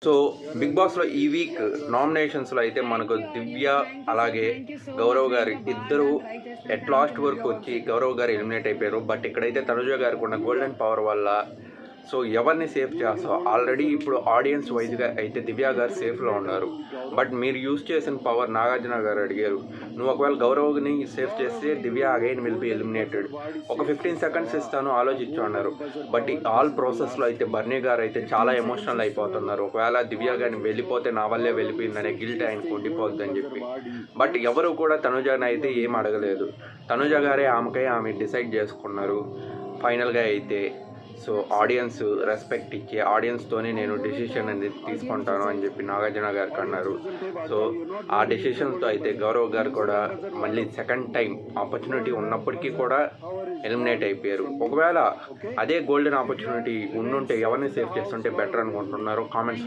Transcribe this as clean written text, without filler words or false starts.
So big బాస్లో ఈ week నామినేషన్స్లో అయితే మనకు దివ్య అలాగే గౌరవ్ గారు ఇద్దరు ఎట్ లాస్ట్ వరకు వచ్చి గౌరవ్ గారు ఎలిమినేట్ అయిపోయారు. బట్ ఇక్కడైతే తనుజ గారికి ఉన్న గోల్డెన్ పవర్ వల్ల సో ఎవరిని సేఫ్ చేస్తావు, ఆల్రెడీ ఇప్పుడు ఆడియన్స్ వైజ్గా అయితే దివ్య గారు సేఫ్లో ఉన్నారు. బట్ మీరు యూజ్ చేసిన పవర్ నాగార్జున గారు అడిగారు, నువ్వు ఒకవేళ గౌరవ్ని సేఫ్ చేస్తే దివ్య అగైన్ విల్ బి ఎలిమినేటెడ్, ఒక 15 seconds ఇస్తాను ఆలోచించు అన్నారు. బట్ ఈ ఆల్ ప్రాసెస్లో అయితే బర్నీ గారు అయితే చాలా ఎమోషనల్ అయిపోతున్నారు. ఒకవేళ దివ్య గారిని వెళ్ళిపోతే నా వల్లే వెళ్ళిపోయిందనే గిల్ట్ ఆయనకు ఉండిపోద్దని చెప్పి. బట్ ఎవరు కూడా తనుజని అయితే ఏం అడగలేదు. తనుజ గారే ఆమె డిసైడ్ చేసుకున్నారు ఫైనల్గా అయితే. సో ఆడియన్స్ రెస్పెక్ట్ ఇచ్చి ఆడియన్స్తోనే నేను డెసిషన్ అనేది తీసుకుంటాను అని చెప్పి నాగార్జున గారికి అన్నారు. సో ఆ డెసిషన్స్తో అయితే గౌరవ్ గారు కూడా మళ్ళీ సెకండ్ టైం ఆపర్చునిటీ ఉన్నప్పటికీ కూడా ఎలిమినేట్ అయిపోయారు. ఒకవేళ అదే గోల్డెన్ ఆపర్చునిటీ ఉండుంటే ఎవరిని సేవ్ చేస్తుంటే బెటర్ అనుకుంటున్నారు కామెంట్స్లో